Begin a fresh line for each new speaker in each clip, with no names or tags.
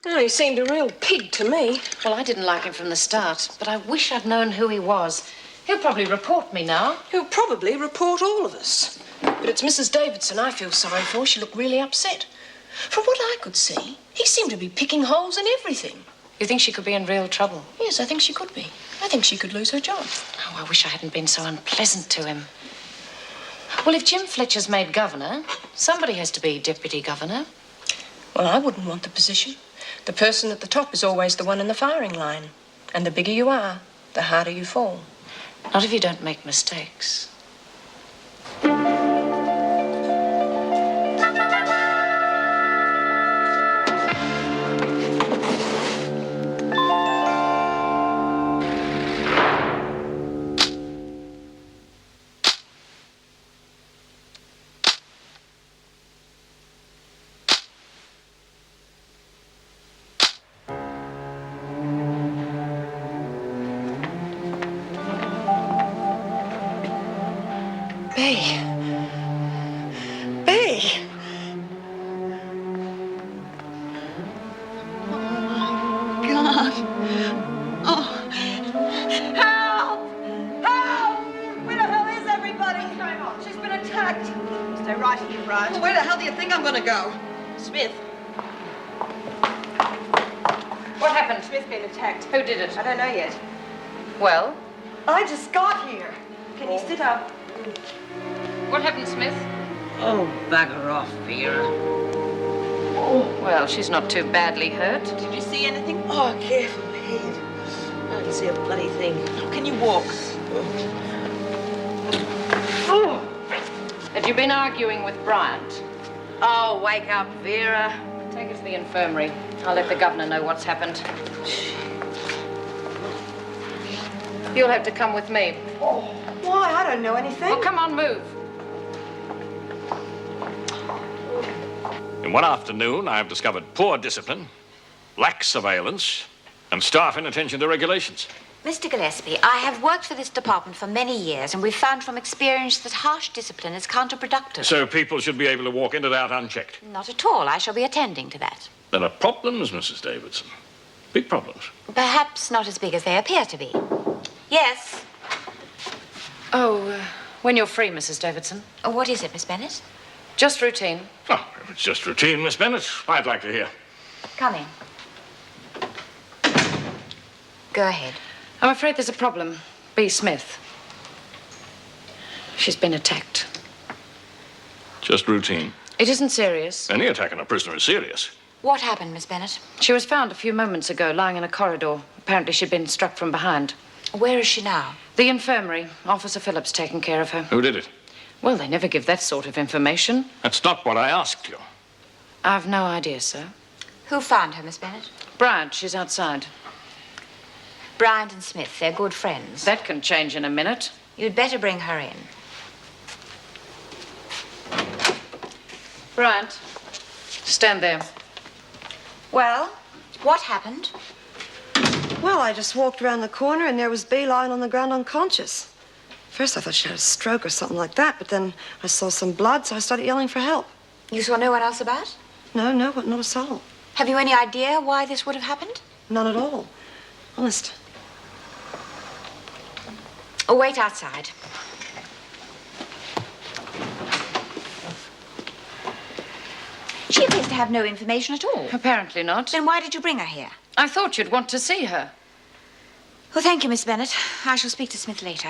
Oh, he seemed a real pig to me.
Well, I didn't like him from the start, but I wish I'd known who he was. He'll probably report me now.
He'll probably report all of us. But it's Mrs. Davidson I feel sorry for. She looked really upset. From what I could see, he seemed to be picking holes in everything.
You think she could be in real trouble?
Yes, I think she could be. I think she could lose her job.
Oh, I wish I hadn't been so unpleasant to him. Well, if Jim Fletcher's made governor, somebody has to be deputy governor.
Well, I wouldn't want the position. The person at the top is always the one in the firing line. And the bigger you are, the harder you fall.
Not if you don't make mistakes.
Who did it?
I don't know yet.
Well?
I just got here. Can you sit up?
What happened, Smith?
Oh, bugger off, Vera.
Well, she's not too badly hurt.
Did you see anything?
Oh, careful, head. I didn't see a bloody thing.
Can you walk?
Had you been arguing with Bryant?
Oh, wake up, Vera.
Take her to the infirmary. I'll let the governor know what's happened. You'll have to come with me.
Oh, why? I don't know anything.
Well, come on, move.
In one afternoon, I have discovered poor discipline, lax surveillance, and staff inattention to regulations.
Mr. Gillespie, I have worked for this department for many years, and we've found from experience that harsh discipline is counterproductive.
So people should be able to walk in and out unchecked.
Not at all. I shall be attending to that.
There are problems, Mrs. Davidson. Big problems.
Perhaps not as big as they appear to be. Yes?
Oh, when you're free, Mrs. Davidson.
Oh, what is it, Miss Bennett?
Just routine.
Oh, if it's just routine, Miss Bennett, I'd like to hear.
Come in. Go ahead.
I'm afraid there's a problem. B. Smith. She's been attacked.
Just routine.
It isn't serious.
Any attack on a prisoner is serious.
What happened, Miss Bennett?
She was found a few moments ago lying in a corridor. Apparently she'd been struck from behind.
Where is she now?
The infirmary. Officer Phillips taking care of her.
Who did it?
Well, they never give that sort of information.
That's not what I asked you.
I've no idea, sir.
Who found her, Miss Bennett?
Bryant, she's outside.
Bryant and Smith, they're good friends.
That can change in a minute.
You'd better bring her in.
Bryant, stand there.
Well, what happened?
Well, I just walked around the corner and there was Bea lying on the ground unconscious. First I thought she had a stroke or something like that, but then I saw some blood, so I started yelling for help.
You saw no one else about?
No, not a soul.
Have you any idea why this would have happened?
None at all. Honest.
Oh, wait outside. She appears to have no information at all.
Apparently not.
Then why did you bring her here?
I thought you'd want to see her.
Well, thank you, Miss Bennett. I shall speak to Smith later.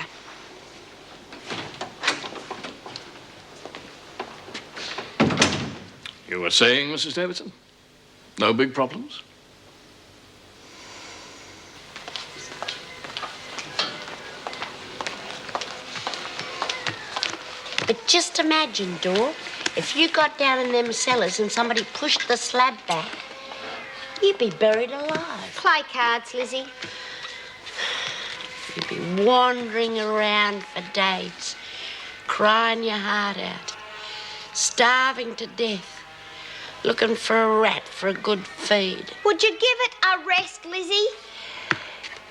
You were saying, Mrs. Davidson? No big problems?
But just imagine, Dor, if you got down in them cellars and somebody pushed the slab back, you'd be buried alive. Play cards, Lizzie. You'd be wandering around for days, crying your heart out, starving to death, looking for a rat for a good feed.
Would you give it a rest, Lizzie?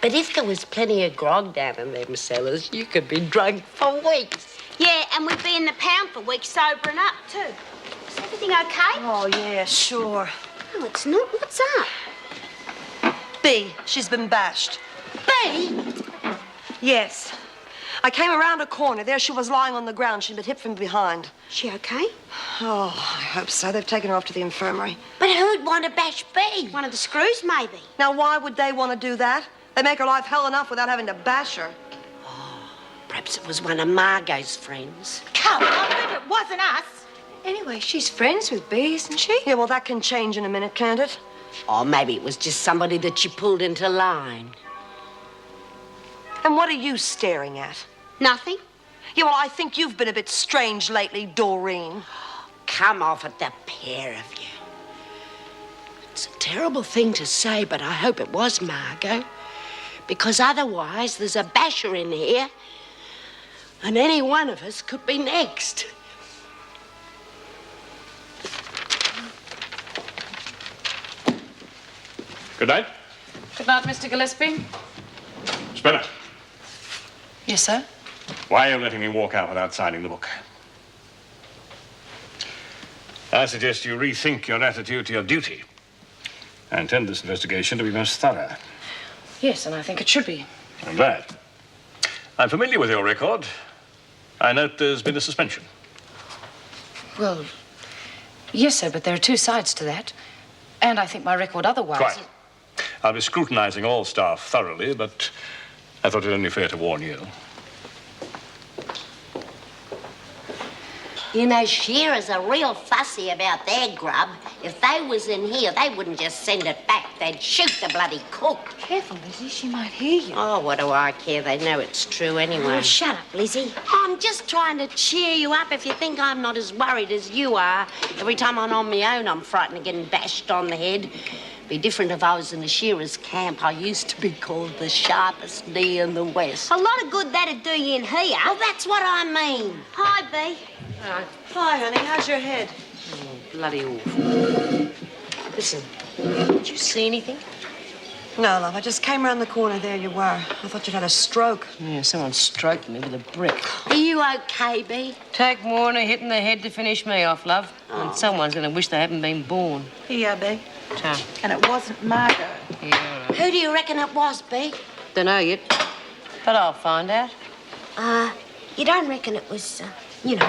But if there was plenty of grog down in them cellars, you could be drunk for weeks.
Yeah, and we'd be in the pound for weeks sobering up, too. Is everything okay?
Oh, yeah, sure.
No, it's not. What's up?
Bea, she's been bashed.
Bea?
Yes. I came around a corner. There she was lying on the ground. She'd been hit from behind.
She okay?
Oh, I hope so. They've taken her off to the infirmary.
But who'd want to bash Bea? One of the screws, maybe.
Now, why would they want to do that? They make her life hell enough without having to bash her.
Perhaps it was one of Margot's friends.
Come on, it wasn't us.
Anyway, she's friends with Bea, isn't she? Yeah, well, that can change in a minute, can't it?
Or maybe it was just somebody that she pulled into line.
And what are you staring at?
Nothing.
Yeah, well, I think you've been a bit strange lately, Doreen.
Come off it, the pair of you. It's a terrible thing to say, but I hope it was Margot. Because otherwise, there's a basher in here, and any one of us could be next.
Good night.
Good night, Mr. Gillespie.
Spinner,
Yes, sir?
why are you letting me walk out without signing the book? I suggest you rethink your attitude to your duty. I intend this investigation to be most thorough.
Yes, and I think it should be.
I'm glad. I'm familiar with your record. I note there's been a suspension.
Well, yes, sir, but there are two sides to that. And I think my record otherwise...
Quite. I'll be scrutinizing all staff thoroughly, but I thought it only fair to warn you.
You know, shearers are real fussy about their grub. If they was in here, they wouldn't just send it back. They'd shoot the bloody cook.
Careful, Lizzie, she might hear you.
Oh, what do I care? They know it's true anyway.
Oh, shut up, Lizzie.
I'm just trying to cheer you up. If you think I'm not as worried as you are, every time I'm on my own, I'm frightened of getting bashed on the head. Be different if I was in the shearers' camp. I used to be called the sharpest knee in the West.
A lot of good that'd do you in here.
Well, that's what I mean.
Hi, Bea.
Hi, honey. How's your head?
Oh, bloody awful. Listen, did you see anything?
No, love. I just came around the corner. There you were. I thought you'd had a stroke.
Yeah, someone stroked me with a brick. Are you okay, Bea?
Take more than a hit in the head to finish me off, love. And someone's going to wish they hadn't been born.
Here, Bea.
Ciao.
And it wasn't Margot.
Yeah,
Who do you reckon it was, Bea?
don't know yet, but I'll find out.
You don't reckon it was,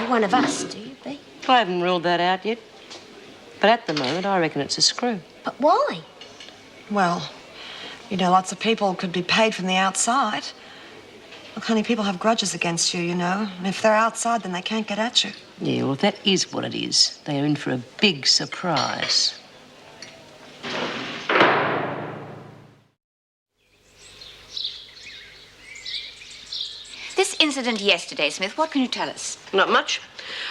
one of us, do you, Bea?
I haven't ruled that out yet. But at the moment, I reckon it's a screw.
But why?
Well, lots of people could be paid from the outside. Look, honey, people have grudges against you, And if they're outside, then they can't get at you.
Yeah, well, if that is what it is, they are in for a big surprise.
This incident yesterday, Smith, what can you tell us?
Not much.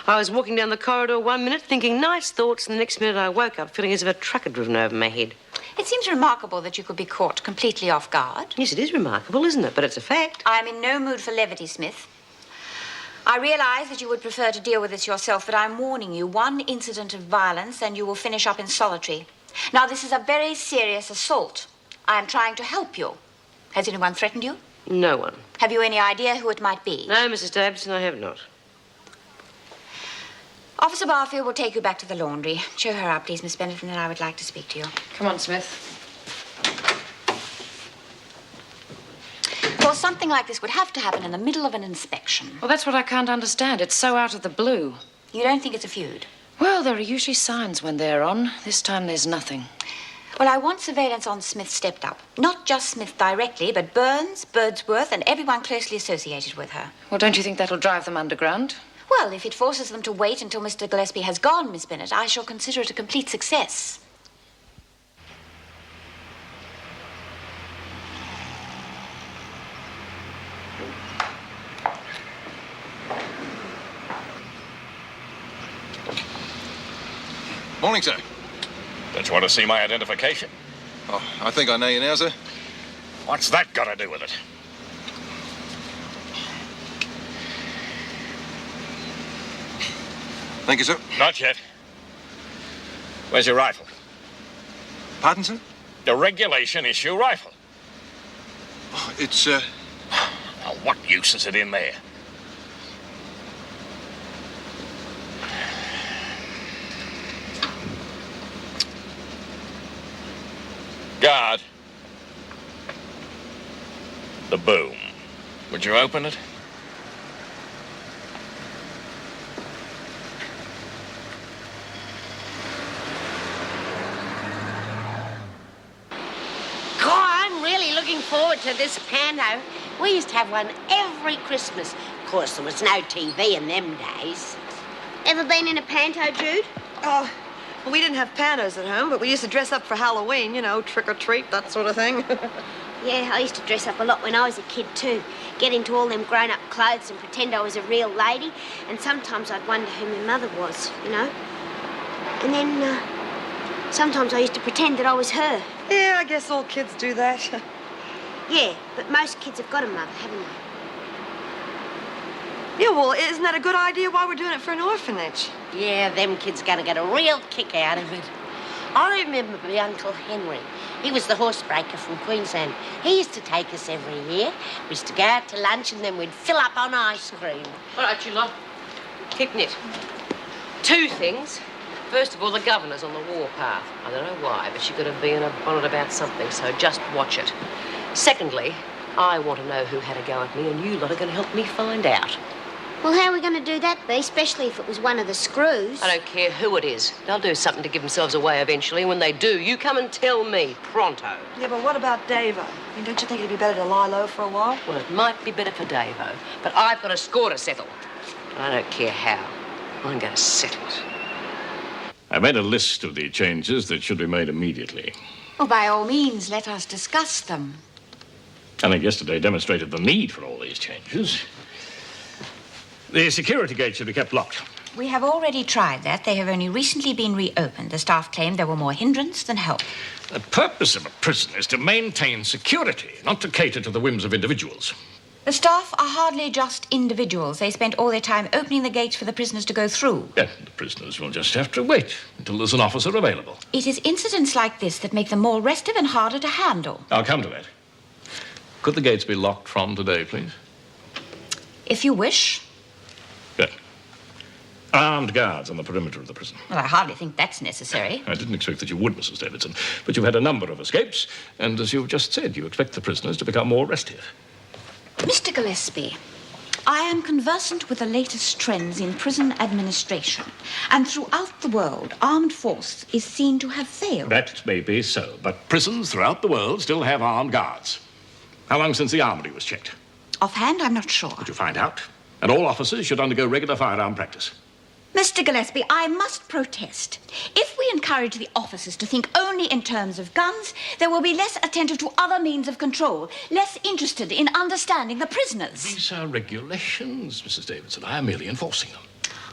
I was walking down the corridor 1 minute thinking nice thoughts, and the next minute I woke up feeling as if a truck had driven over my head.
It seems remarkable that you could be caught completely off guard.
Yes, it is remarkable, isn't it? But it's a fact.
I am in no mood for levity, Smith. I realise that you would prefer to deal with this yourself, but I'm warning you, one incident of violence and you will finish up in solitary. Now, this is a very serious assault. I am trying to help you. Has anyone threatened you?
No one.
Have you any idea who it might be?
No, Mrs. Davidson, I have not.
Officer Barfield will take you back to the laundry. Show her out, please, Miss Bennet, and then I would like to speak to you.
Come on, Smith.
Well, something like this would have to happen in the middle of an inspection.
Well, that's what I can't understand. It's so out of the blue.
You don't think it's a feud?
Well, there are usually signs when they're on. This time there's nothing.
Well, I want surveillance on Smith stepped up. Not just Smith directly, but Burns, Birdsworth, and everyone closely associated with her.
Well, don't you think that'll drive them underground?
Well, if it forces them to wait until Mr. Gillespie has gone, Miss Bennet, I shall consider it a complete success.
Morning, sir.
Don't you want to see my identification?
Oh, I think I know you now, sir.
What's that got to do with it?
Thank you, sir.
Not yet. Where's your rifle?
Pardon, sir?
The regulation issue rifle.
Oh, it's,
Now, what use is it in there? Guard, The boom. Would you open it?
God, I'm really looking forward to this panto. We used to have one every Christmas. Of course, there was no TV in them days.
Ever been in a panto, Jude?
Oh, well, we didn't have pantos at home, but we used to dress up for Halloween, you know, trick or treat, that sort of thing.
Yeah, I used to dress up a lot when I was a kid, too. Get into all them grown-up clothes and pretend I was a real lady. And sometimes I'd wonder who my mother was, you know. And then, sometimes I used to pretend that I was her.
Yeah, I guess all kids do that.
Yeah, but most kids have got a mother, haven't they?
Yeah, well, isn't that a good idea why we're doing it for an orphanage?
Yeah, them kids gonna get a real kick out of it. I remember my Uncle Henry. He was the horsebreaker from Queensland. He used to take us every year. We used to go out to lunch and then we'd fill up on ice cream.
All right, you lot. Keep knit. 2 things. First of all, the governor's on the warpath. I don't know why, but she could have been in a bonnet about something, so just watch it. Secondly, I want to know who had a go at me, and you lot are going to help me find out.
Well, how are we going to do that, Bea? Especially if it was one of the screws.
I don't care who it is. They'll do something to give themselves away eventually. When they do, you come and tell me, pronto.
Yeah, but what about Davo? I mean, don't you think it'd be better to lie low for a while?
Well, it might be better for Davo, but I've got a score to settle. I don't care how. I'm going to settle it.
I made a list of the changes that should be made immediately.
Well, by all means, let us discuss them.
I think yesterday demonstrated the need for all these changes. The security gates should be kept locked.
We have already tried that. They have only recently been reopened. The staff claimed there were more hindrance than help.
The purpose of a prison is to maintain security, not to cater to the whims of individuals.
The staff are hardly just individuals. They spent all their time opening the gates for the prisoners to go through.
Yeah, the prisoners will just have to wait until there's an officer available.
It is incidents like this that make them more restive and harder to handle.
I'll come to that. Could the gates be locked from today, please?
If you wish.
Good. Armed guards on the perimeter of the prison.
Well, I hardly think that's necessary.
I didn't expect that you would, Mrs. Davidson. But you've had a number of escapes, and as you've just said, you expect the prisoners to become more restive.
Mr. Gillespie, I am conversant with the latest trends in prison administration, and throughout the world, armed force is seen to have failed.
That may be so, but prisons throughout the world still have armed guards. How long since the armory was checked?
Offhand, I'm not sure.
Did you find out? And all officers should undergo regular firearm practice.
Mr. Gillespie, I must protest. If we encourage the officers to think only in terms of guns, they will be less attentive to other means of control, less interested in understanding the prisoners.
These are regulations, Mrs. Davidson. I am merely enforcing them.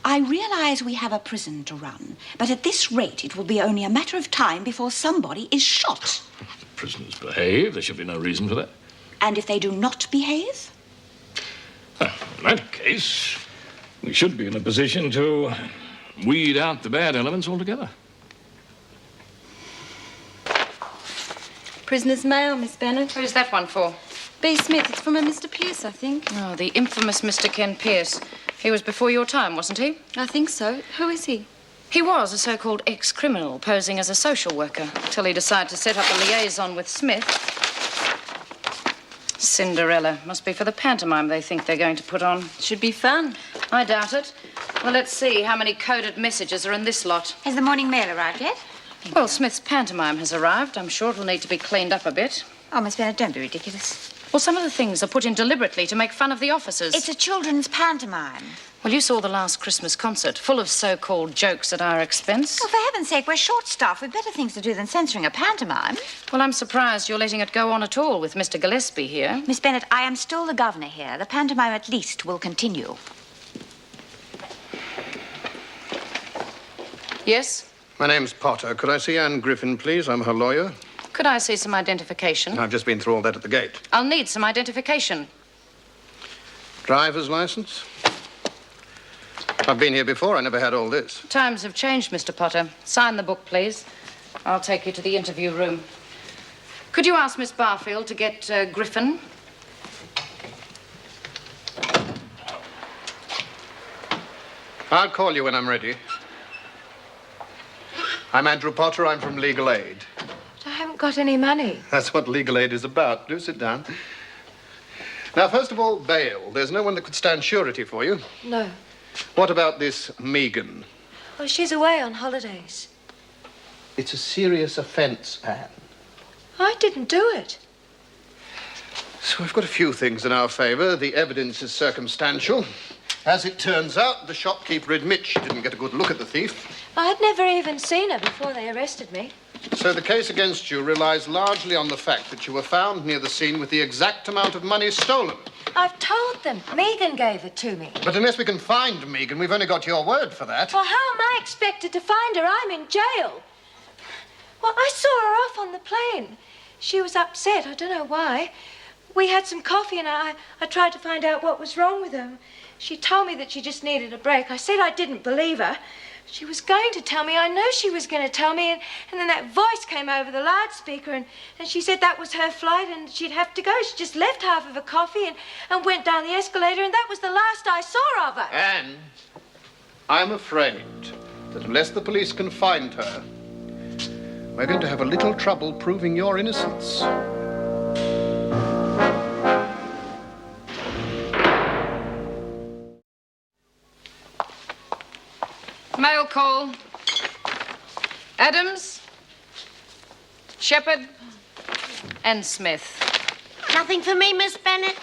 I realize we have a prison to run, but at this rate, it will be only a matter of time before somebody is shot.
If the prisoners behave, there should be no reason for that.
And if they do not behave?
Well, in that case, we should be in a position to weed out the bad elements altogether.
Prisoner's mail, Miss Bennet.
Who's that one for?
B. Smith. It's from a Mr. Pierce, I think.
Oh, the infamous Mr. Ken Pierce. He was before your time, wasn't he?
I think so. Who is he?
He was a so-called ex-criminal posing as a social worker till he decided to set up a liaison with Smith. Cinderella. Must be for the pantomime they think they're going to put on.
Should be fun.
I doubt it. Well, let's see how many coded messages are in this lot.
Has the morning mail arrived yet?
Well, Smith's pantomime has arrived. I'm sure it'll need to be cleaned up a bit.
Oh, Miss Bennet, don't be ridiculous.
Well, some of the things are put in deliberately to make fun of the officers.
It's a children's pantomime.
Well, you saw the last Christmas concert, full of so-called jokes at our expense.
Oh, for heaven's sake, we're short-staffed. We've better things to do than censoring a pantomime.
Well, I'm surprised you're letting it go on at all with Mr. Gillespie here.
Miss Bennet, I am still the governor here. The pantomime, at least, will continue.
Yes?
My name's Potter. Could I see Anne Griffin, please? I'm her lawyer.
Could I see some identification?
I've just been through all that at the gate.
I'll need some identification.
Driver's license? I've been here before. I never had all this.
Times have changed, Mr. Potter. Sign the book, please. I'll take you to the interview room. Could you ask Miss Barfield to get Griffin?
I'll call you when I'm ready. I'm Andrew Potter. I'm from Legal Aid.
But I haven't got any money.
That's what Legal Aid is about. Do sit down. Now, first of all, bail. There's no one that could stand surety for you.
No.
What about this Megan?
Well, she's away on holidays.
It's a serious offence, Anne.
I didn't do it.
So we've got a few things in our favour. The evidence is circumstantial. As it turns out, the shopkeeper admits she didn't get a good look at the thief.
I'd never even seen her before they arrested me.
So the case against you relies largely on the fact that you were found near the scene with the exact amount of money stolen.
I've told them. Megan gave it to me.
But unless we can find Megan, we've only got your word for that.
Well, how am I expected to find her? I'm in jail. Well, I saw her off on the plane. She was upset. I don't know why. We had some coffee and I tried to find out what was wrong with her. She told me that she just needed a break. I said I didn't believe her. She was going to tell me. I know she was going to tell me. And then that voice came over the loudspeaker and she said that was her flight and she'd have to go. She just left half of her coffee and went down the escalator and that was the last I saw of her.
Anne, I'm afraid that unless the police can find her, we're going to have a little trouble proving your innocence.
Mail call. Adams, Shepherd, and Smith.
Nothing for me, Miss Bennett.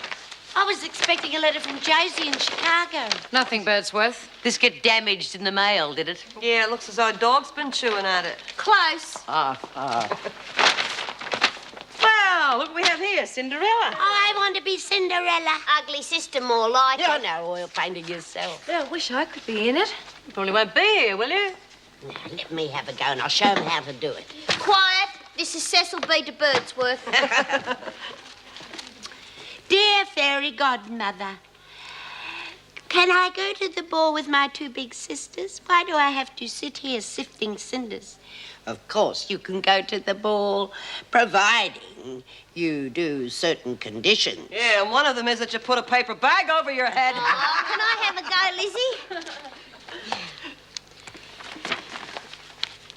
I was expecting a letter from Josie in Chicago.
Nothing, Birdsworth.
This get damaged in the mail, did it?
Yeah, it looks as though a dog's been chewing at it.
Close.
Well, look what we have here, Cinderella.
I want to be Cinderella.
Ugly sister, more like
Yeah,
it.
no, oil painting yourself.
Yeah, I wish I could be in it.
You probably won't be here, will you?
Now, let me have a go and I'll show them how to do it.
Quiet. This is Cecil B. de Birdsworth.
Dear fairy godmother, can I go to the ball with my two big sisters? Why do I have to sit here sifting cinders? Of course, you can go to the ball, providing you do certain conditions.
Yeah, and one of them is that you put a paper bag over your head.
Oh, can I have a go, Lizzie?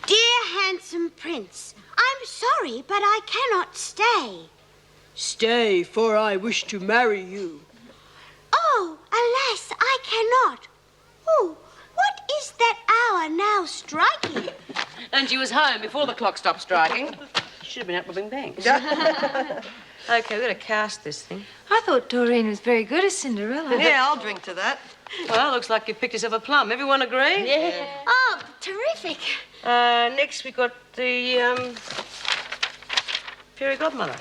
Dear handsome prince,
I'm sorry, but I cannot stay.
Stay, for I wish to marry you.
Oh, alas, I cannot. Oh, what is that hour now striking?
And she was home before the clock stopped striking. She should have been out robbing banks. Okay, we've got to cast this thing.
I thought Doreen was very good as Cinderella.
Yeah, I'll drink to that.
Well, looks like you've picked yourself a plum. Everyone agree?
Yeah. Oh, terrific.
Next we got the, fairy godmother.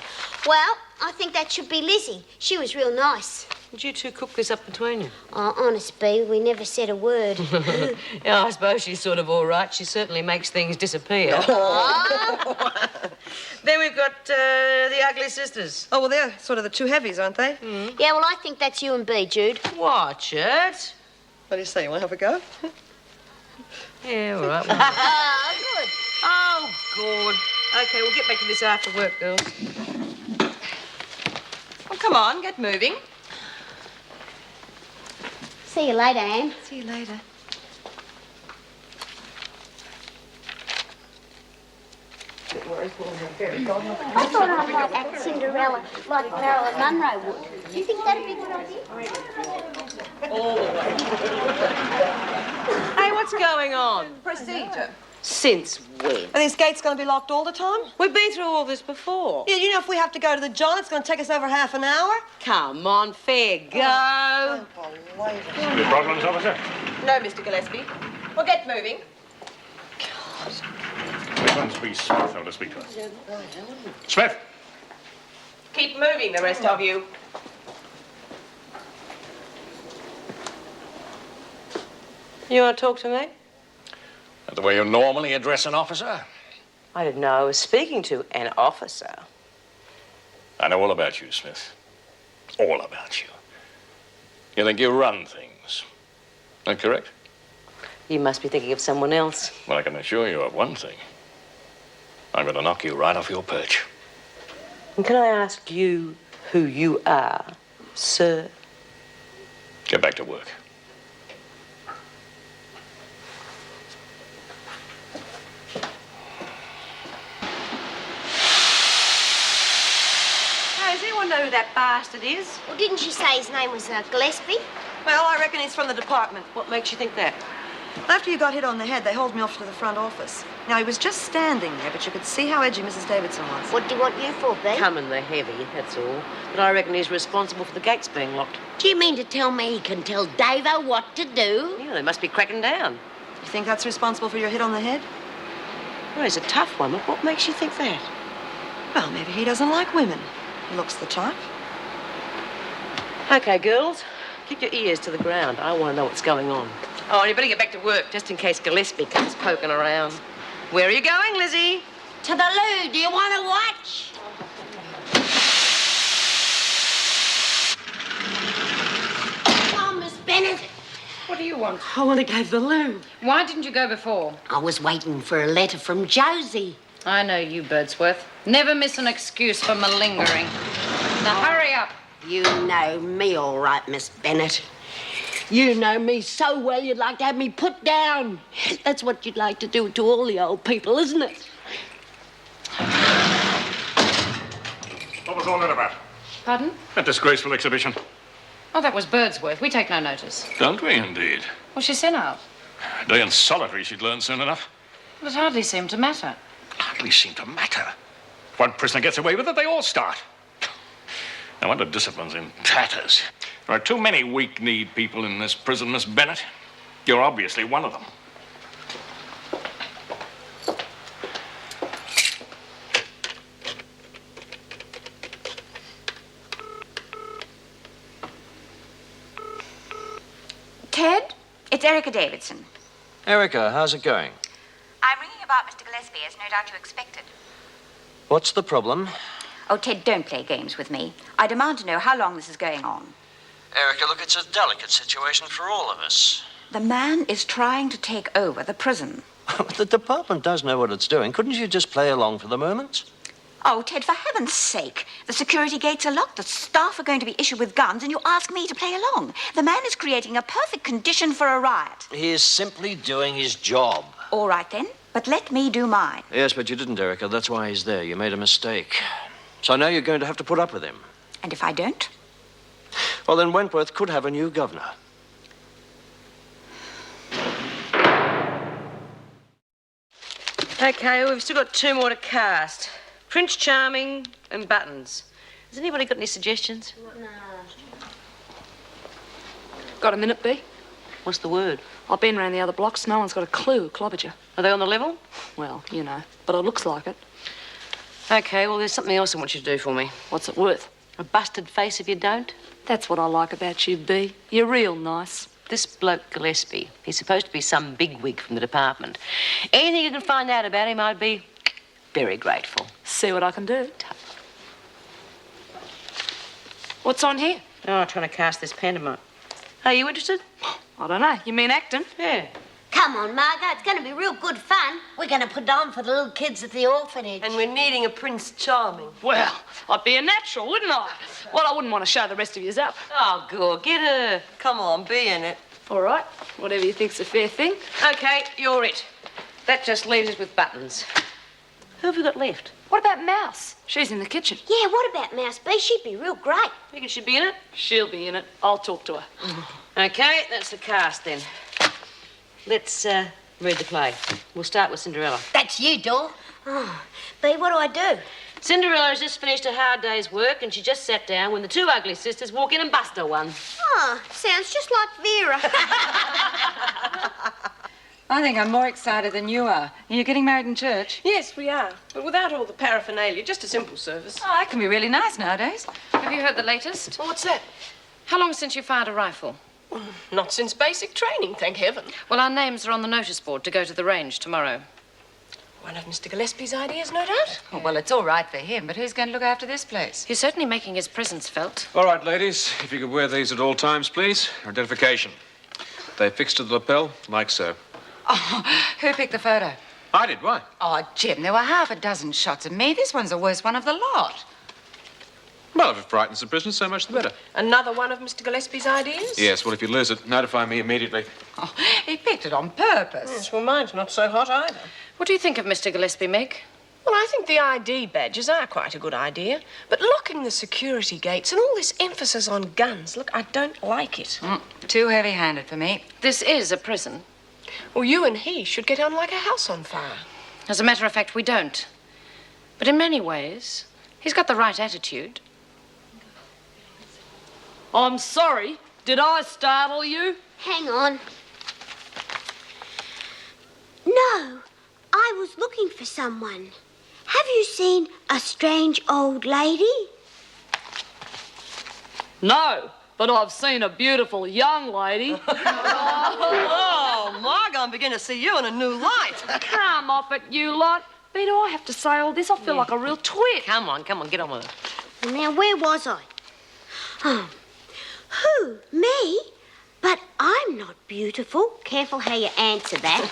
Well, I think that should be Lizzie. She was real nice.
Did you two cook this up between you?
Oh, honest, Bee, we never said a word.
Yeah, I suppose she's sort of all right. She certainly makes things disappear. Then we've got the ugly sisters.
Oh, well, they're sort of the two heavies, aren't they?
Yeah, well, I think that's you and Bee, Jude.
Watch it.
What do you say? You want to have a go?
Yeah, all right.
Oh, good.
Oh, good. Okay, we'll get back to this after work, girls.
Well, come on, get moving.
See you later, Anne.
See you later.
I thought I might act Cinderella like Marilyn Monroe would. Do you think that'd be a good idea?
Hey, what's going on?
Procedure.
Since when?
Are these gates going to be locked all the time?
We've been through all this before.
Yeah, you know, if we have to go to the John, it's going to take us over half an hour.
Come on, fair go.
Any problems, officer?
No, Mr. Gillespie. Well, get moving.
Which one's be Smith? I want to speak to her. Smith!
Keep moving, the rest of you.
You want to talk to me?
That the way you normally address an officer?
I didn't know I was speaking to an officer.
I know all about you, Smith. All about you. You think you run things. Is that correct?
You must be thinking of someone else.
Well, I can assure you of one thing. I'm going to knock you right off your perch.
And can I ask you who you are, sir?
Get back to work.
Hey, is he
want to know who that bastard is.
Well, didn't she say his name was Gillespie?
Well, I reckon he's from the department.
What makes you think that?
After you got hit on the head, they hauled me off to the front office. Now, he was just standing there, but you could see how edgy Mrs. Davidson was.
What do you want you for, B?
Coming the heavy, that's all. But I reckon he's responsible for the gates being locked.
Do you mean to tell me he can tell Davo what to do?
Yeah, they must be cracking down.
You think that's responsible for your hit on the head?
Well, he's a tough one, but what makes you think that?
Well, maybe he doesn't like women. He looks the type.
Okay, girls, keep your ears to the ground. I want to know what's going on. Oh, and you better get back to work, just in case Gillespie comes poking around. Where are you going, Lizzie?
To the loo. Do you want to watch? Come on, Miss Bennett.
What do you want?
I want to go to the loo.
Why didn't you go before?
I was waiting for a letter from Josie.
I know you, Birdsworth. Never miss an excuse for malingering. Now, hurry up.
You know me all right, Miss Bennett. You know me so well you'd like to have me put down. That's what you'd like to do to all the old people, isn't it?
What was all that about?
Pardon?
That disgraceful exhibition.
Oh, that was Birdsworth. We take no notice.
Don't we, indeed?
Well, she's sent out.
A day in solitary she'd learn soon enough.
But it hardly seemed to matter.
Hardly seem to matter. If one prisoner gets away with it, they all start. No wonder discipline's in tatters. There are too many weak-kneed people in this prison, Miss Bennett. You're obviously one of them.
Ted, it's Erica Davidson.
Erica, how's it going?
I'm ringing about Mr. Gillespie, as no doubt you expected.
What's the problem?
Oh, Ted, don't play games with me. I demand to know how long this is going on.
Erica, look, it's a delicate situation for all of us.
The man is trying to take over the prison.
The department does know what it's doing. Couldn't you just play along for the moment?
Oh, Ted, for heaven's sake. The security gates are locked, the staff are going to be issued with guns, and you ask me to play along. The man is creating a perfect condition for a riot.
He is simply doing his job.
All right, then, but let me do mine.
Yes, but you didn't, Erica. That's why he's there. You made a mistake. So now you're going to have to put up with him.
And if I don't?
Well, then Wentworth could have a new governor.
Okay, well, we've still got two more to cast. Prince Charming and Buttons. Has anybody got any suggestions?
No.
Got a minute, B?
What's the word?
I've been round the other blocks. No one's got a clue who clobbered you.
Are they on the level?
Well, you know, but it looks like it.
Okay, well, there's something else I want you to do for me.
What's it worth?
A busted face if you don't.
That's what I like about you, B. You're real nice.
This bloke Gillespie, he's supposed to be some bigwig from the department. Anything you can find out about him, I'd be very grateful.
See what I can do. What's on here?
Oh, trying to cast this pantomime. Are you interested?
I don't know. You mean acting?
Yeah.
Come on, Margot. It's going to be real good fun. We're going to put on for the little kids at the orphanage.
And we're needing a Prince Charming.
Well, I'd be a natural, wouldn't I? Well, I wouldn't want to show the rest of yous up.
Oh, good. Get her.
Come on, be in it.
All right. Whatever you think's a fair thing.
Okay, you're it. That just leaves us with Buttons. Who have we got left?
What about Mouse? She's in the kitchen.
Yeah, what about Mouse B? She'd be real great.
Think she'd be in it?
She'll be in it. I'll talk to her.
Okay, that's the cast then. Let's read the play. We'll start with Cinderella.
That's you, Dor.
Oh, B, what do I do?
Cinderella has just finished a hard day's work and she just sat down when the two ugly sisters walk in and bust her one.
Oh, sounds just like Vera.
I think I'm more excited than you are. You're getting married in church?
Yes, we are. But without all the paraphernalia, just a simple service.
Oh, that can be really nice nowadays.
Have you heard the latest?
What's that?
How long since you fired a rifle?
Not since basic training, thank heaven.
Well, our names are on the notice board to go to the range tomorrow.
One of Mr. Gillespie's ideas, no doubt.
Oh, well, it's all right for him, but who's going to look after this place?
He's certainly making his presence felt.
All right, ladies, if you could wear these at all times, please. Your identification. They fixed to the lapel, like so.
Oh, who picked the photo?
I did. Why?
Oh, Jim, there were half a dozen shots of me. This one's the worst one of the lot.
Well, if it frightens the prisoner, so much the better.
Another one of Mr. Gillespie's ideas?
Yes, well, if you lose it, notify me immediately.
Oh, he picked it on purpose.
Yes, well, mine's not so hot either.
What do you think of Mr. Gillespie, Meg?
Well, I think the ID badges are quite a good idea. But locking the security gates and all this emphasis on guns, look, I don't like it.
Too heavy-handed for me.
This is a prison.
Well, you and he should get on like a house on fire.
As a matter of fact, we don't. But in many ways, he's got the right attitude.
I'm sorry. Did I startle you?
Hang on. No, I was looking for someone. Have you seen a strange old lady?
No, but I've seen a beautiful young lady.
Oh, Margot, I'm beginning to see you in a new light.
Come off it, you lot. But do I have to say all this? I feel like a real twit.
Come on, get on with it.
Now, where was I? Oh, who? Me? But I'm not beautiful. Careful how you answer that.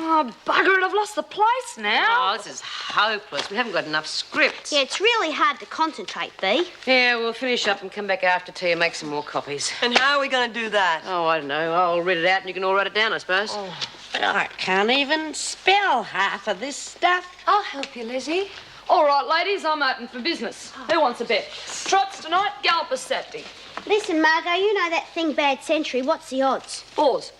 Oh, bugger it, I've lost the place now.
Oh, this is hopeless. We haven't got enough scripts.
Yeah, it's really hard to concentrate, Bee.
Yeah, we'll finish up and come back after tea and make some more copies.
And how are we going to do that?
Oh, I don't know. I'll read it out and you can all write it down, I suppose.
I can't even spell half of this stuff.
I'll help you, Lizzie. All right, ladies, I'm open for business. Who wants a bet? Trots tonight, Galpers Saturday.
Listen, Margot, you know that thing Bad Century. What's the odds?
4s.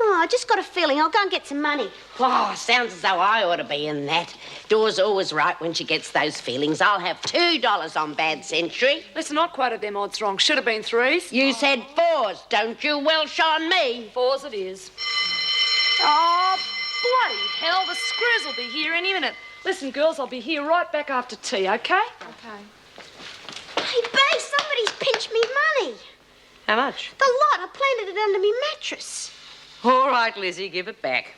Oh, I just got a feeling. I'll go and get some money.
Oh, sounds as though I ought to be in that. Dawn's always right when she gets those feelings. I'll have $2 on Bad Century.
Listen, I quoted them odds wrong. Should have been 3s.
You said 4s, don't you Welsh on me?
4s it is. Oh, bloody hell, the screws will be here any minute. Listen, girls, I'll be here right back after tea, okay?
Okay. Hey, Bee, somebody's pinched me money.
How much?
The lot. I planted it under me mattress.
All right, Lizzie, give it back.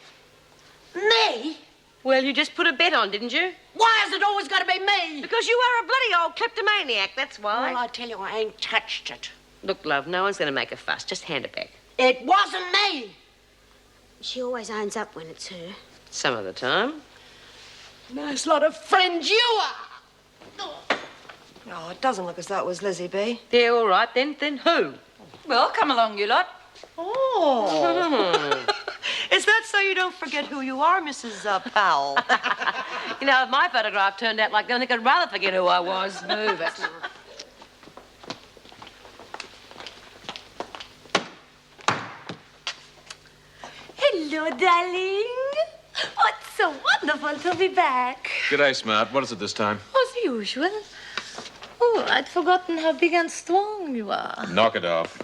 Me?
Well, you just put a bet on, didn't you?
Why has it always got to be me?
Because you are a bloody old kleptomaniac, that's why.
Well, I tell you, I ain't touched it.
Look, love, no one's going to make a fuss. Just hand it back.
It wasn't me.
She always owns up when it's her.
Some of the time.
Nice lot of friends you are.
Oh, it doesn't look as though it was Lizzie B.
Yeah, all right, then who?
Well, come along, you lot.
Oh. Is that so you don't forget who you are, Mrs. Powell?
You know, if my photograph turned out like that, I think I'd rather forget who I was. Move it.
Hello, darling. Oh, it's so wonderful to be back.
G'day, Smart. What is it this time?
As usual. Oh, I'd forgotten how big and strong you are.
Knock it off.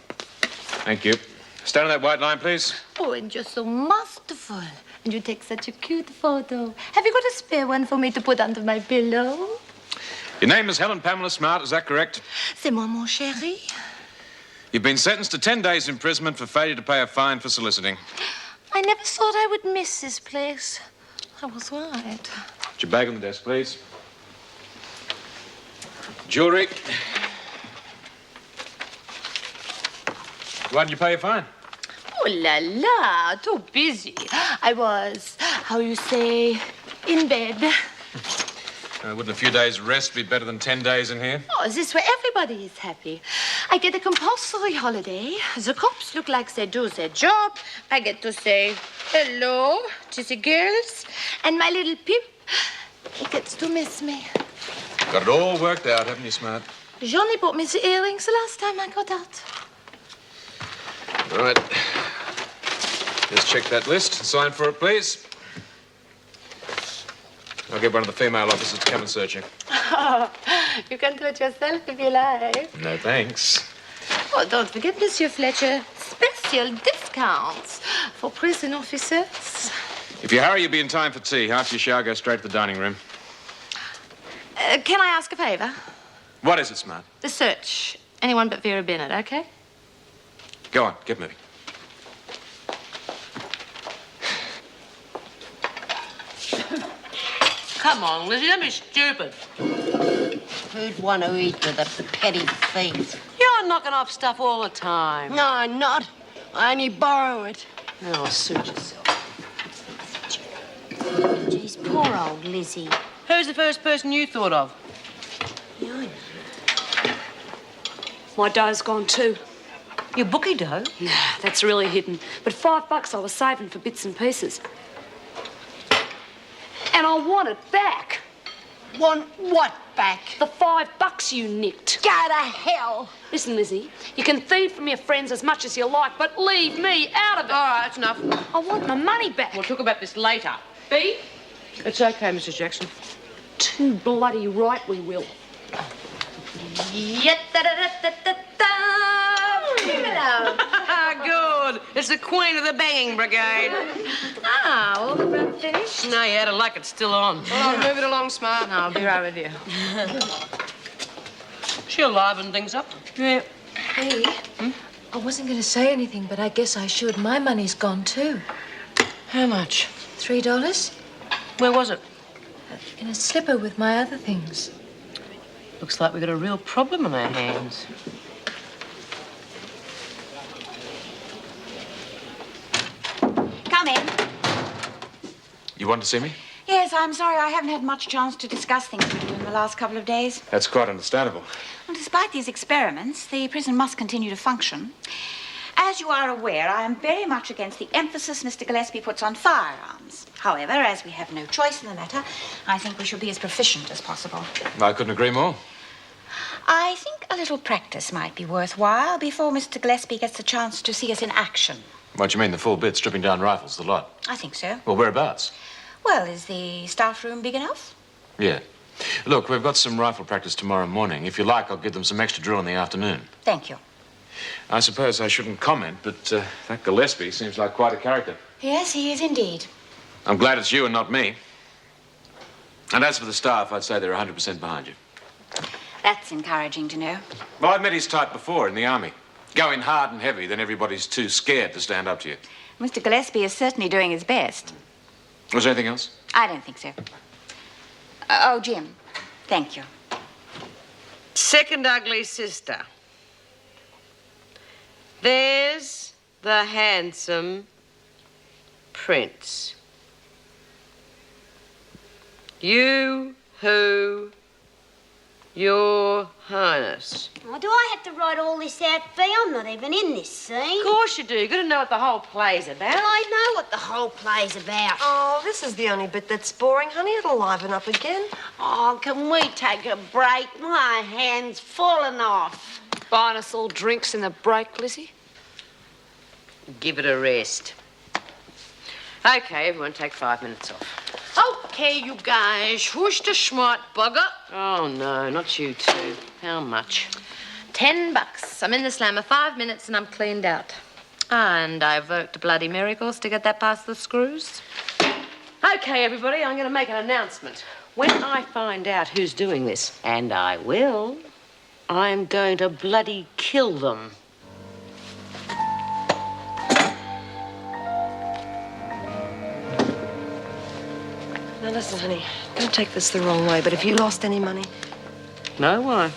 Thank you. Stand on that white line, please.
Oh, and you're so masterful. And you take such a cute photo. Have you got a spare one for me to put under my pillow?
Your name is Helen Pamela Smart, is that correct?
C'est moi, mon chéri.
You've been sentenced to 10 days imprisonment for failure to pay a fine for soliciting.
I never thought I would miss this place. I was right.
Put your bag on the desk, please. Jewelry. Why didn't you pay your fine?
Oh, la la, too busy. I was, how you say, in bed.
Wouldn't a few days' rest be better than 10 days in here?
Oh, this way everybody is happy. I get a compulsory holiday. The cops look like they do their job. I get to say hello to the girls. And my little Pip, he gets to miss me.
Got it all worked out, haven't you, Smart?
Johnny bought me the earrings the last time I got out.
All right. Just check that list. Sign for it, please. I'll get one of the female officers to come and search you.
Oh, you can do it yourself if you like.
No, thanks.
Oh, don't forget, Monsieur Fletcher, special discounts for prison officers.
If you hurry, you'll be in time for tea. After your shower, go straight to the dining room.
Can I ask a favor?
What is it, Smart?
The search. Anyone but Vera Bennett, okay?
Go on, get moving.
Come on, Lizzie, don't be stupid.
Who'd want to eat with a petty thief?
You're knocking off stuff all the time.
No, I'm not. I only borrow it.
Oh, suit yourself.
Geez, poor old Lizzie.
Who's the first person you thought of?
Yeah, I know.
My dough's gone too.
Your bookie dough?
Nah, that's really hidden. But $5 I was saving for bits and pieces. And I want it back.
Want what back?
The $5 you nicked.
Go to hell.
Listen, Lizzie, you can thieve from your friends as much as you like, but leave me out of it.
All right, that's enough.
I want my money back.
We'll talk about this later.
B?
It's okay, Mrs. Jackson.
Too bloody right we will.
Good. It's the Queen of the Banging Brigade.
Ah, all the run finished?
No, you had to like it's still on.
Well, I'll move it along, Smart.
No, I'll be right with you.
She'll liven things up.
Yeah.
Hey, I wasn't going to say anything, but I guess I should. My money's gone too.
How much?
$3?
Where was it?
In a slipper with my other things.
Looks like we've got a real problem on our hands.
Come in.
You want to see me?
Yes, I'm sorry I haven't had much chance to discuss things with you in the last couple of days.
That's quite understandable.
Well, despite these experiments, the prison must continue to function. As you are aware, I am very much against the emphasis Mr. Gillespie puts on firearms. However, as we have no choice in the matter, I think we should be as proficient as possible.
I couldn't agree more.
I think a little practice might be worthwhile before Mr. Gillespie gets the chance to see us in action.
What do you mean, the full bit, stripping down rifles, the lot?
I think so.
Well, whereabouts?
Well, is the staff room big enough?
Yeah. Look, we've got some rifle practice tomorrow morning. If you like, I'll give them some extra drill in the afternoon.
Thank you.
I suppose I shouldn't comment, but that Gillespie seems like quite a character.
Yes, he is indeed.
I'm glad it's you and not me. And as for the staff, I'd say they're 100% behind you.
That's encouraging to know.
Well, I've met his type before in the army. Go in hard and heavy, then everybody's too scared to stand up to you.
Mr. Gillespie is certainly doing his best.
Was there anything else?
I don't think so. Oh, Jim, thank you.
Second ugly sister. There's the handsome prince. You who, Your Highness.
Oh, do I have to write all this out, Fee? I'm not even in this scene.
Of course you do. You've got to know what the whole play's about.
Well, I know what the whole play's about.
Oh, this is the only bit that's boring, honey. It'll liven up again.
Oh, can we take a break? My hand's falling off.
Buying us all drinks in the break, Lizzie?
Give it a rest. Okay, everyone take 5 minutes off.
Okay, you guys. Who's the smart bugger?
Oh, no, not you two. How much?
$10. I'm in the slammer 5 minutes and I'm cleaned out. And I've worked bloody miracles to get that past the screws.
Okay, everybody, I'm going to make an announcement. When I find out who's doing this, and I will, I'm going to bloody kill them.
Now, listen, honey, don't take this the wrong way, but have you lost any money?
No, why?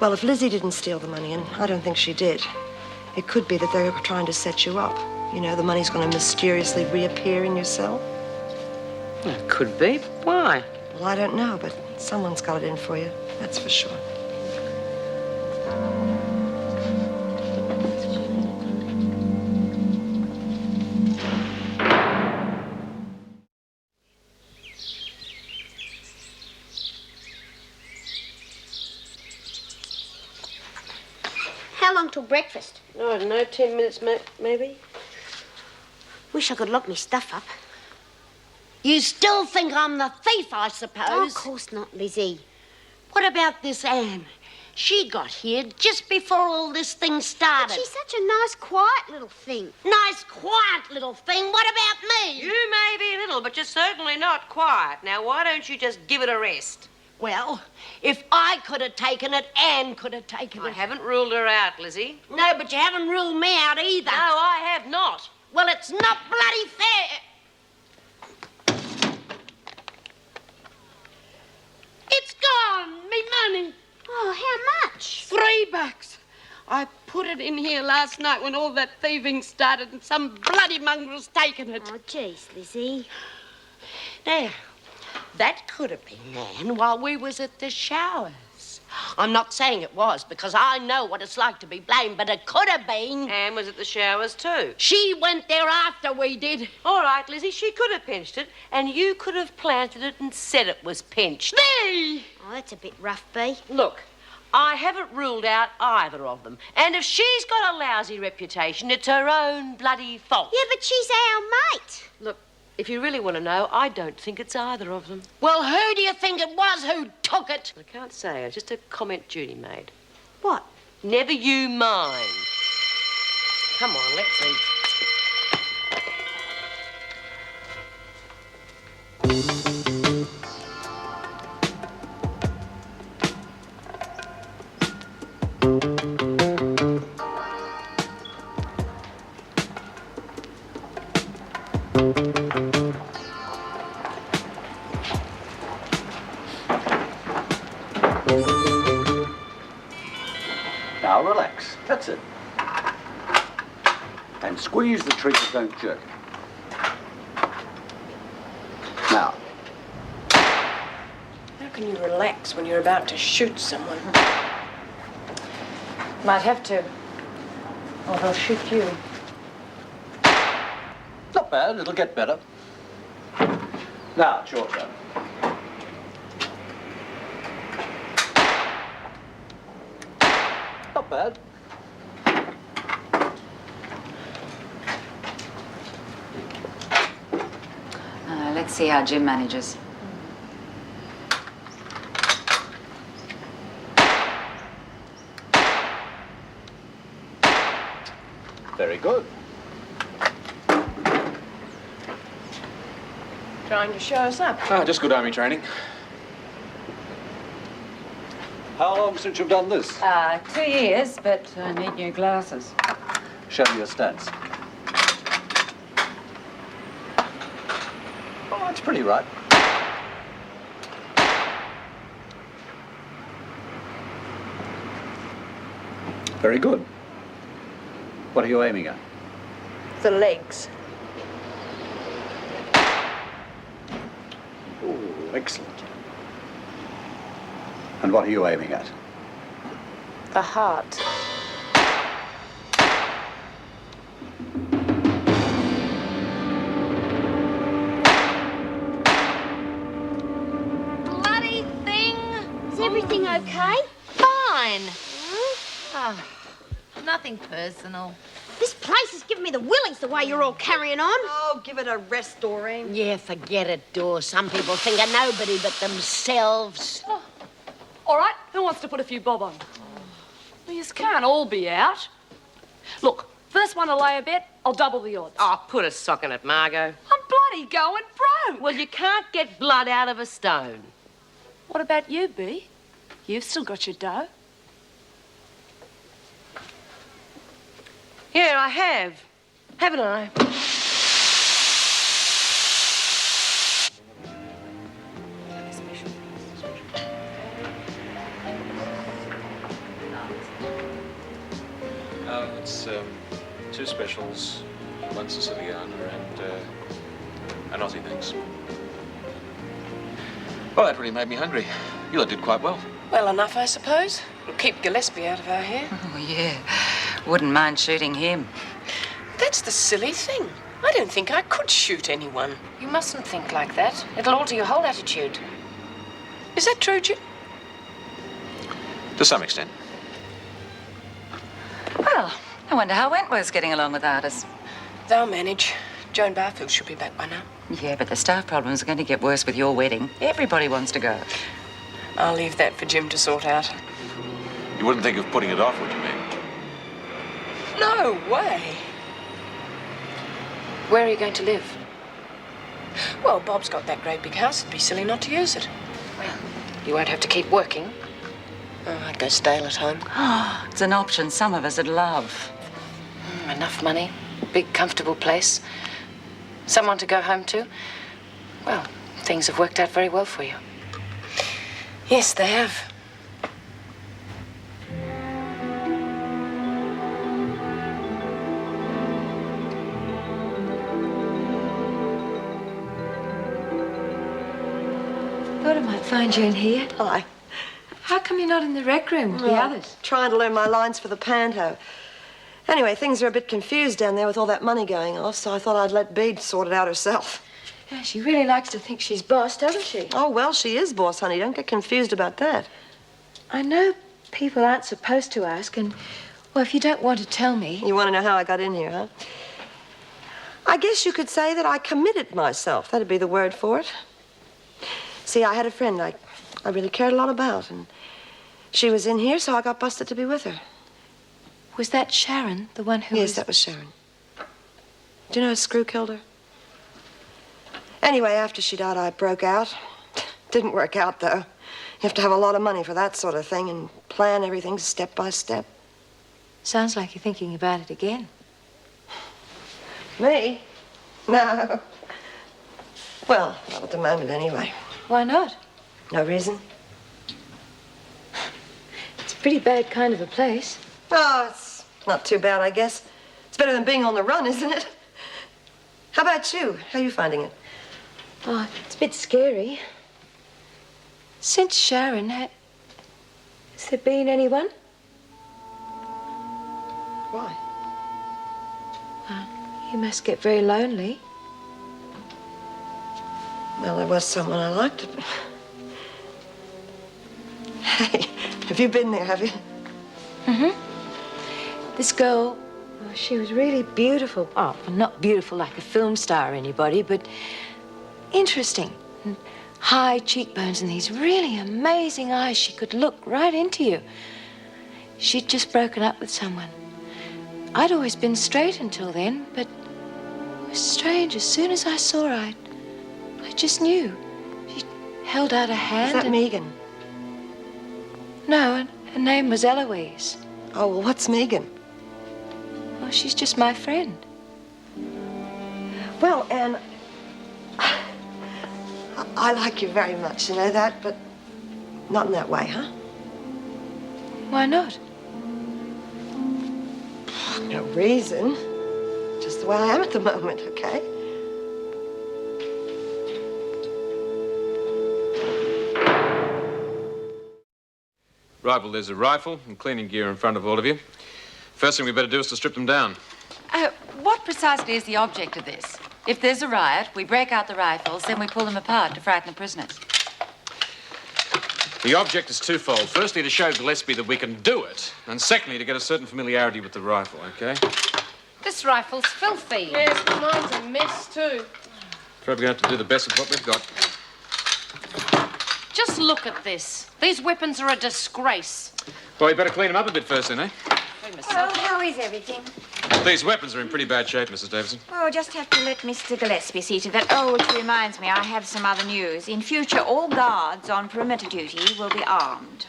Well, if Lizzie didn't steal the money, and I don't think she did, it could be that they were trying to set you up. You know, the money's going to mysteriously reappear in your cell.
It could be. Why?
Well, I don't know, but someone's got it in for you. That's for sure.
How long till breakfast?
Oh, I don't know, 10 minutes, maybe.
Wish I could lock me stuff up.
You still think I'm the thief, I suppose?
Oh, of course not, Lizzie.
What about this Anne? She got here just before all this thing started.
But she's such a nice, quiet little thing.
Nice, quiet little thing. What about me?
You may be little, but you're certainly not quiet. Now, why don't you just give it a rest?
Well, if I could have taken it, Anne could have taken it.
I haven't ruled her out, Lizzie.
No, but you haven't ruled me out either.
No, I have not.
Well, it's not bloody fair. It's gone, me money.
Oh, how much?
$3. I put it in here last night when all that thieving started and some bloody mongrel's taken it.
Oh, jeez, Lizzie.
Now, that could have been Nan while we was at the showers. I'm not saying it was, because I know what it's like to be blamed, but it could have been.
Anne was at the showers too.
She went there after we did.
All right, Lizzie, she could have pinched it, and you could have planted it and said it was pinched.
Me!
Oh, that's a bit rough, Bea.
Look, I haven't ruled out either of them. And if she's got a lousy reputation, it's her own bloody fault.
Yeah, but she's our mate.
Look, if you really want to know, I don't think it's either of them.
Well, who do you think it was who took it?
I can't say. It's just a comment Judy made.
What?
Never you mind. Come on, let's eat.
Now relax, that's it. And squeeze the trigger, don't jerk it. Now,
How can you relax when you're about to shoot someone?
Might have to. Or they'll shoot you.
not bad, it'll get better. Now, it's your turn. Not bad.
Let's see how Jim manages.
Very good.
Trying to show us up.
Ah, just good army training.
How long since you've done this?
2 years, but I need new glasses.
Show me your stance. Oh, that's pretty right. Very good. What are you aiming at?
The legs.
Oh, excellent. And what are you aiming at?
The heart.
Bloody thing! Is everything okay?
Fine. Oh, nothing personal.
This place is giving me the willies the way you're all carrying on.
Oh, give it a rest, Doreen.
Yeah, forget it, Dor. Some people think of nobody but themselves.
Oh. All right, who wants to put a few bob on? Well, you can't all be out. Look, first one to lay a bet, I'll double the odds.
Oh, put a sock in it, Margot.
I'm bloody going broke.
Well, you can't get blood out of a stone.
What about you, Bea? You've still got your dough.
Yeah, I have. Haven't I?
It's 2 specials, 1 Siciliana and an Aussie things. Well, that really made me hungry. You lot did quite well.
Well enough, I suppose. It'll keep Gillespie out of our hair.
Oh, yeah. Wouldn't mind shooting him.
That's the silly thing. I don't think I could shoot anyone.
You mustn't think like that. It'll alter your whole attitude.
Is that true, Jim?
To some extent.
Well, I wonder how Wentworth's getting along without us.
They'll manage. Joan Barfield should be back by now.
Yeah, but the staff problems are going to get worse with your wedding. Everybody wants to go.
I'll leave that for Jim to sort out.
You wouldn't think of putting it off, would you, mate?
No way.
Where are you going to live?
Well, Bob's got that great big house. It'd be silly not to use it.
Well, you won't have to keep working.
Oh, I'd go stale at home.
Oh, it's an option some of us would love.
Enough money, big, comfortable place, someone to go home to. Well, things have worked out very well for you.
Yes, they have.
Thought I might find you in here.
Hello.
How come you're not in the rec room with the others?
Trying to learn my lines for the panto. Anyway, things are a bit confused down there with all that money going off, so I thought I'd let Bede sort it out herself.
Yeah, she really likes to think she's boss, doesn't she?
Oh, well, she is boss, honey. Don't get confused about that.
I know people aren't supposed to ask, and, well, if you don't want to tell me...
You want to know how I got in here, huh? I guess you could say that I committed myself. That'd be the word for it. See, I had a friend I really cared a lot about, and she was in here, so I got busted to be with her.
Was that Sharon, the one who
Yes, that was Sharon. Do you know a screw killed her? Anyway, after she died, I broke out. Didn't work out, though. You have to have a lot of money for that sort of thing and plan everything step by step.
Sounds like you're thinking about it again.
Me? No. Well, not at the moment, anyway.
Why not?
No reason.
It's a pretty bad kind of a place.
Oh, it's not too bad, I guess. It's better than being on the run, isn't it? How about you? How are you finding it?
Oh, it's a bit scary. Since Sharon, has there been anyone?
Why?
You must get very lonely.
Well, there was someone I liked. Hey, have you been there, have you?
Mm-hmm. This girl, oh, she was really beautiful. Oh, well, not beautiful like a film star or anybody, but interesting. And high cheekbones and these really amazing eyes. She could look right into you. She'd just broken up with someone. I'd always been straight until then, but it was strange. As soon as I saw her, I just knew. She held out a hand.
Is that Megan?
No, her name was Eloise.
Oh, well, what's Megan?
Well, she's just my friend.
Well, Anne, I like you very much, you know that, but not in that way, huh?
Why not?
No reason. Just the way I am at the moment, okay?
Right, well, there's a rifle and cleaning gear in front of all of you. First thing we better do is to strip them down.
What precisely is the object of this? If there's a riot, we break out the rifles, then we pull them apart to frighten the prisoners.
The object is twofold. Firstly, to show Gillespie that we can do it, and secondly, to get a certain familiarity with the rifle, okay?
This rifle's filthy.
Yes, but mine's a mess, too.
Afraid we're going to have to do the best with what we've got.
Just look at this. These weapons are a disgrace.
Well, you better clean them up a bit first, then, eh?
Well, how is everything?
These weapons are in pretty bad shape, Mrs. Davidson.
Well, we'll just have to let Mr. Gillespie see to that. Oh, which reminds me, I have some other news. In future, all guards on perimeter duty will be armed.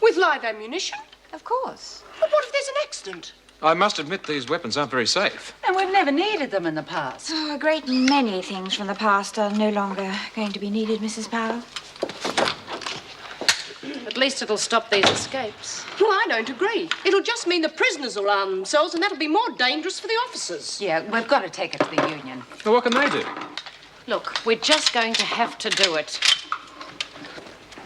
With live ammunition?
Of course.
But what if there's an accident?
I must admit these weapons aren't very safe.
And we've never needed them in the past.
Oh, a great many things from the past are no longer going to be needed, Mrs. Powell.
At least it'll stop these escapes.
Well, I don't agree. It'll just mean the prisoners will arm themselves, and that'll be more dangerous for the officers.
Yeah, we've got to take it to the union.
Well, what can they do?
Look, we're just going to have to do it.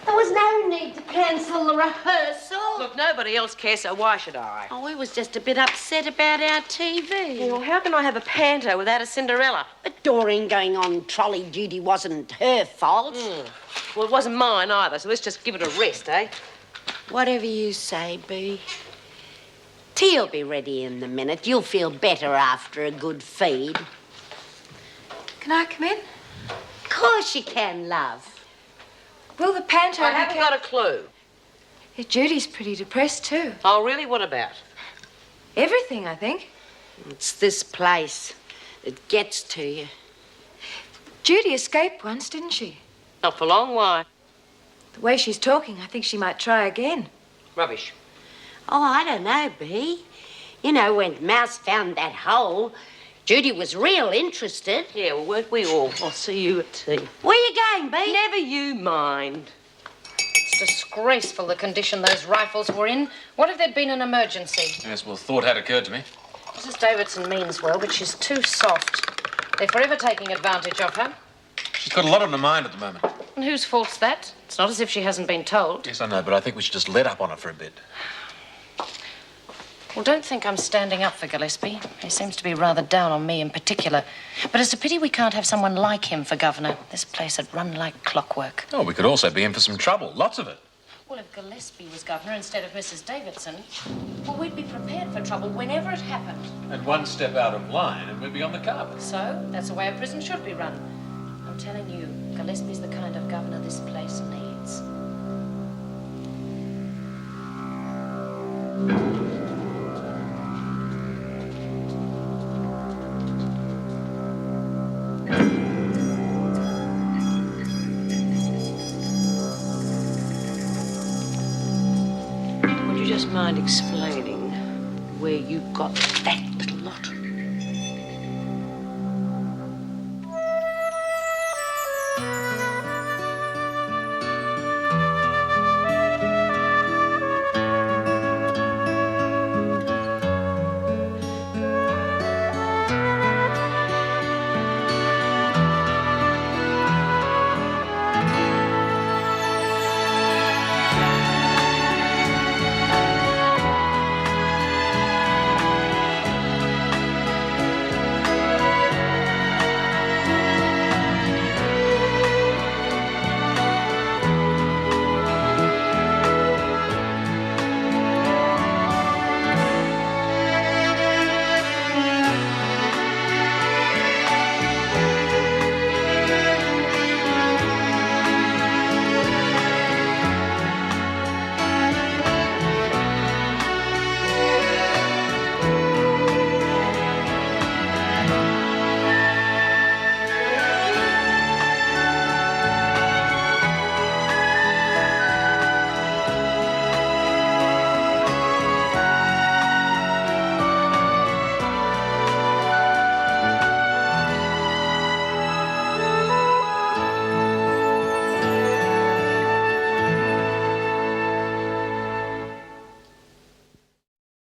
There was no need to cancel the rehearsal.
Look, nobody else cares, so why should I?
Oh, we was just a bit upset about our TV.
Well, how can I have a panto without a Cinderella?
But Doreen going on trolley duty wasn't her fault.
Well, it wasn't mine either, so let's just give it a rest, eh?
Whatever you say, Bea. Tea'll be ready in a minute. You'll feel better after a good feed.
Can I come in?
Of course you can, love.
Will the panto...
I haven't got a clue.
Yeah, Judy's pretty depressed, too.
Oh, really? What about?
Everything, I think.
It's this place. It gets to you.
Judy escaped once, didn't she?
Not for long, why?
The way she's talking, I think she might try again.
Rubbish.
Oh, I don't know, Bea. You know, when Mouse found that hole, Judy was real interested.
Yeah, well, weren't we all? I'll see you at tea.
Where you going, Bea?
Never you mind.
It's disgraceful, the condition those rifles were in. What if there'd been an emergency?
Yes, well, thought had occurred to me.
Mrs. Davidson means well, but she's too soft. They're forever taking advantage of her.
She's got a lot on her mind at the moment.
And whose fault's that? It's It's not as if she hasn't been told.
Yes, I know, but I think we should just let up on her for a bit.
Well, don't think I'm standing up for Gillespie. He seems to be rather down on me in particular. But it's a pity we can't have someone like him for governor. This place had run like clockwork.
Oh, we could also be in for some trouble. Lots of it.
Well, if Gillespie was governor instead of Mrs. Davidson, well, we'd be prepared for trouble whenever it happened.
And one step out of line and we'd be on the carpet.
So, that's the way a prison should be run. I'm telling you, Gillespie's the kind of governor this place needs.
Would you just mind explaining where you got that little